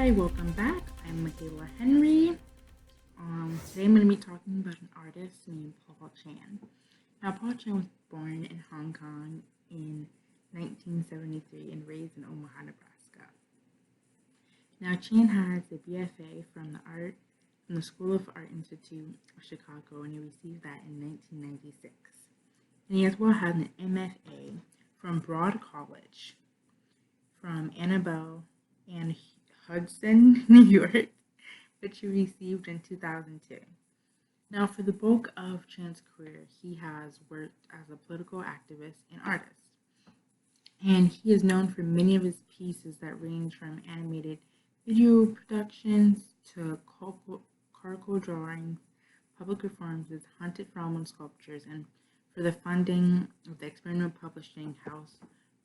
Hi, welcome back. I'm Michaela Henry. Today I'm going to be talking about an artist named Paul Chan. Now, Paul Chan was born in Hong Kong in 1973 and raised in Omaha, Nebraska. Now, Chan has a BFA from the School of Art Institute of Chicago, and he received that in 1996. And he as well has an MFA from Broad College from Annabelle and Hudson, New York, which he received in 2002. Now, for the bulk of Chan's career, he has worked as a political activist and artist. And he is known for many of his pieces that range from animated video productions to charcoal drawings, public performances, haunted film and sculptures, and for the funding of the Experimental Publishing House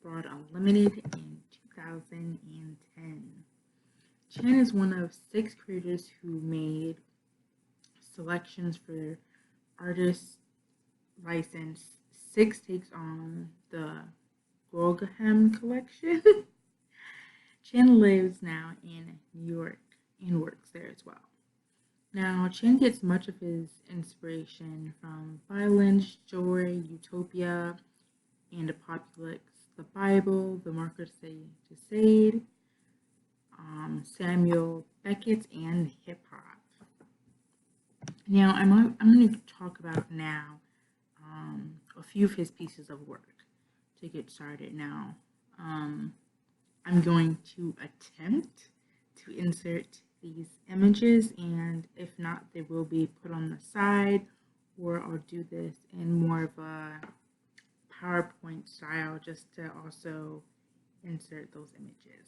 Broad Unlimited in 2010. Chan is one of 6 creators who made selections for artist license. 6 takes on the Guggenheim collection. Chan lives now in New York and works there as well. Now, Chan gets much of his inspiration from violence, joy, utopia, and apocalypse, the Bible, the Marquis de Sade, Samuel Beckett, and hip hop. Now, I'm going to talk about now a few of his pieces of work to get started. Now, I'm going to attempt to insert these images, and if not, they will be put on the side, or I'll do this in more of a PowerPoint style just to also insert those images.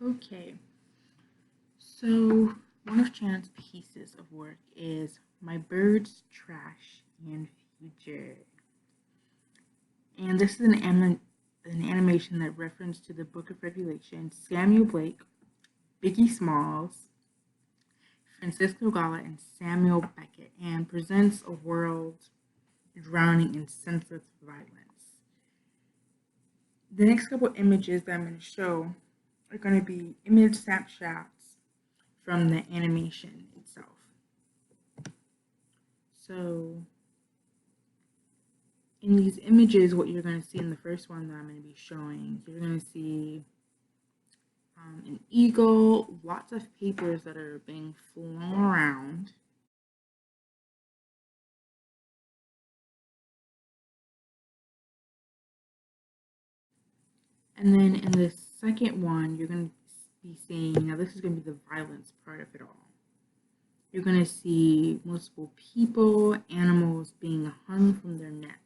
Okay, so one of Chan's pieces of work is My Birds, Trash, and Future. And this is an animation that references to the Book of Revelation, Samuel Blake, Biggie Smalls, Francisco Gala, and Samuel Beckett, and presents a world drowning in senseless violence. The next couple images that I'm going to show are going to be image snapshots from the animation itself. So in these images, what you're going to see in the first one that I'm going to be showing, you're going to see an eagle, lots of papers that are being flown around. And then in the second one, you're going to be seeing, now this is going to be the violence part of it all. You're going to see multiple people, animals being hung from their necks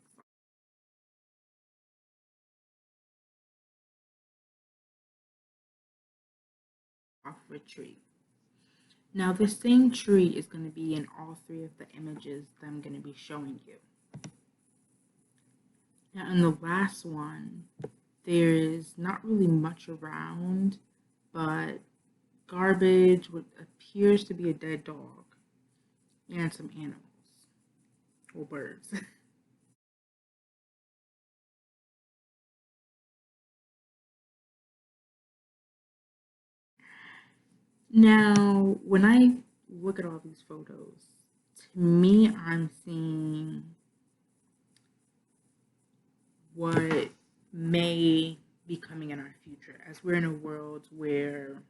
off of a tree. Now, the same tree is going to be in all 3 of the images that I'm going to be showing you. Now, in the last one, there is not really much around, but garbage, what appears to be a dead dog, and some animals, or birds. Now, when I look at all these photos, to me, I'm seeing what may be coming in our future, as we're in a world where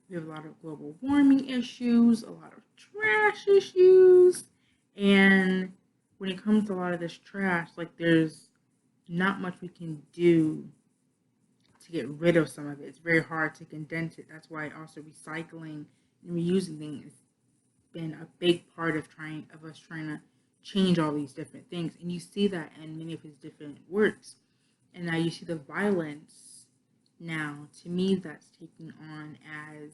we have a lot of global warming issues, a lot of trash issues, and when it comes to a lot of this trash, like there's not much we can do to get rid of some of it. It's very hard to condense it. That's why also recycling and reusing things has been a big part of us trying to change all these different things. And you see that in many of his different works. And now you see the violence now. To me, that's taking on as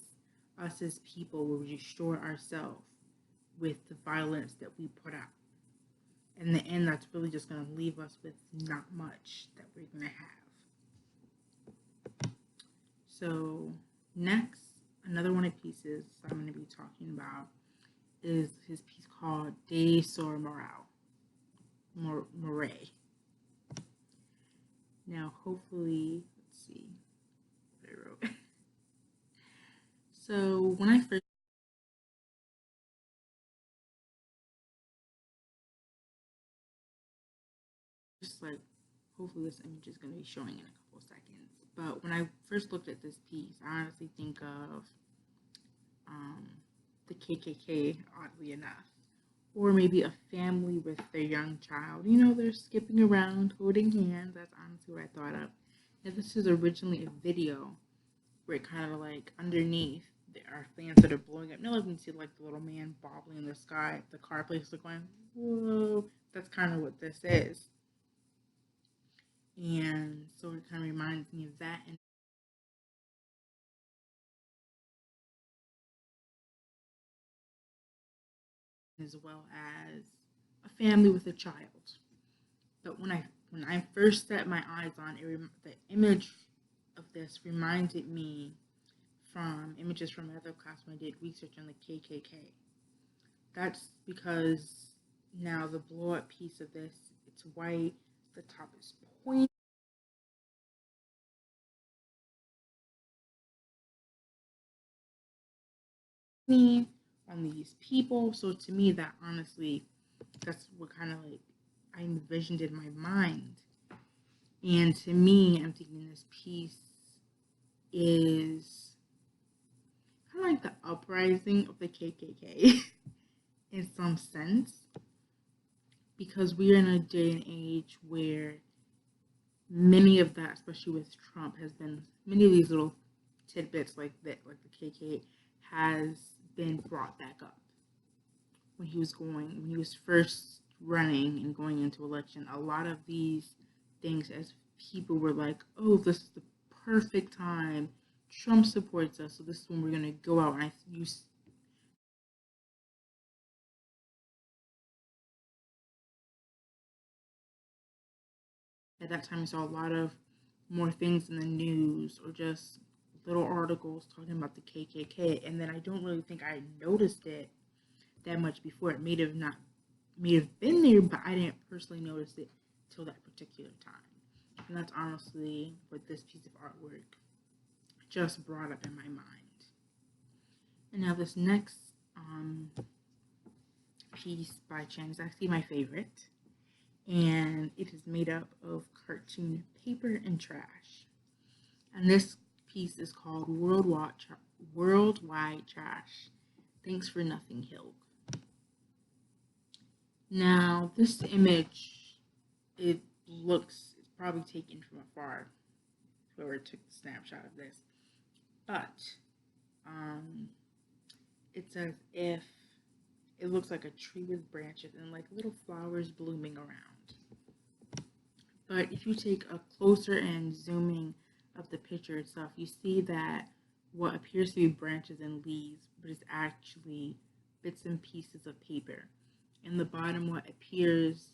us as people will destroy ourselves with the violence that we put out. In the end, that's really just going to leave us with not much that we're going to have. So next, another one of the pieces I'm going to be talking about is his piece called De Sur Moray. hopefully, let's see what I wrote. So when I first like, hopefully this image is going to be showing in a couple of seconds. But when I first looked at this piece, I honestly think of um, the KKK, oddly enough, or maybe a family with their young child. You know, they're skipping around, holding hands. That's honestly what I thought of. Now, this is originally a video where it kind of like underneath there are fans that are blowing up. Now, you can see like the little man bobbling in the sky. The car places are going, whoa. That's kind of what this is. And so it kind of reminds me of that. And as well as a family with a child. But when I first set my eyes on it, the image of this reminded me from images from another class when I did research on the KKK. That's because now the blow up piece of this, it's white, the top is pointy. On these people. So to me, that honestly, that's what kind of like I envisioned in my mind. And to me, I'm thinking this piece is kind of like the uprising of the KKK in some sense, because we're in a day and age where many of that, especially with Trump, has been many of these little tidbits like that, like the KKK, has been brought back up when he was first running and going into election. A lot of these things, as people were like, oh, this is the perfect time. Trump supports us, so this is when we're going to go out. And I use at that time, I saw a lot of more things in the news or just little articles talking about the KKK. And then I don't really think I noticed it that much before. It may have been there, but I didn't personally notice it till that particular time. And that's honestly what this piece of artwork just brought up in my mind. And now this next piece by Chen is actually my favorite. And it is made up of cartoon paper and trash. And this piece is called Worldwide Trash. Thanks for Nothing, Hill. Now, this image, it looks, it's probably taken from afar, whoever took the snapshot of this. But it's as if it looks like a tree with branches and like little flowers blooming around. But if you take a closer and zooming of the picture itself, you see that what appears to be branches and leaves, but is actually bits and pieces of paper. In the bottom, what appears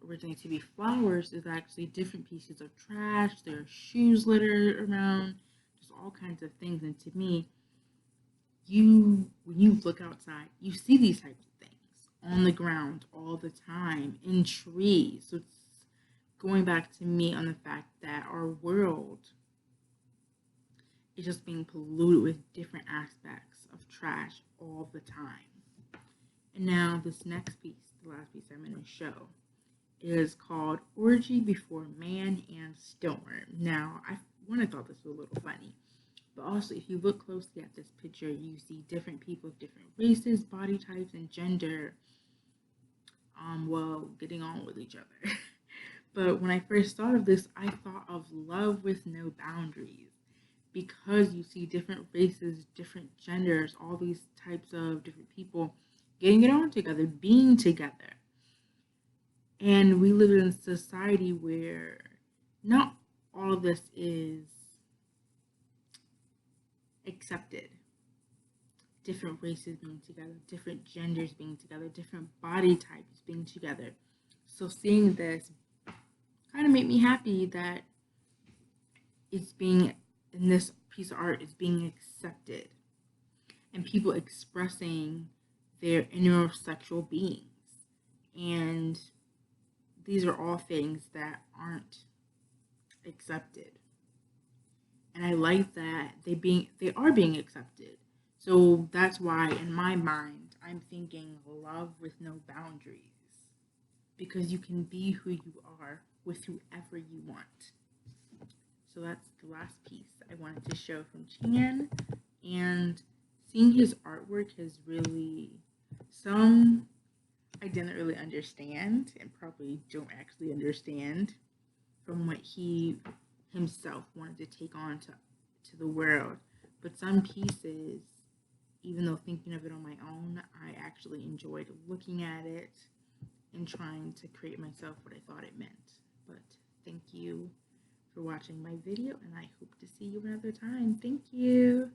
originally to be flowers is actually different pieces of trash. There are shoes littered around, just all kinds of things. And to me, when you look outside, you see these types of things on the ground all the time in trees. So it's going back to me on the fact that our world is just being polluted with different aspects of trash all the time. And now this next piece, the last piece I'm going to show, is called Orgy Before Man and Storm. Now, I thought this was a little funny, but also if you look closely at this picture, you see different people of different races, body types, and gender, getting on with each other. But when I first thought of this, I thought of Love with No Boundaries, because you see different races, different genders, all these types of different people getting it on together, being together. And we live in a society where not all of this is accepted. Different races being together, different genders being together, different body types being together. So seeing this kind of made me happy that it's being, in this piece of art, is being accepted and people expressing their inner sexual beings. And these are all things that aren't accepted. And I like that they are being accepted. So that's why in my mind I'm thinking love with no boundaries. Because you can be who you are with whoever you want. So that's the last piece I wanted to show from Chan. And seeing his artwork has really, some I didn't really understand and probably don't actually understand from what he himself wanted to take on to the world. But some pieces, even though thinking of it on my own, I actually enjoyed looking at it and trying to create myself what I thought it meant. But thank you for watching my video, and I hope to see you another time. Thank you.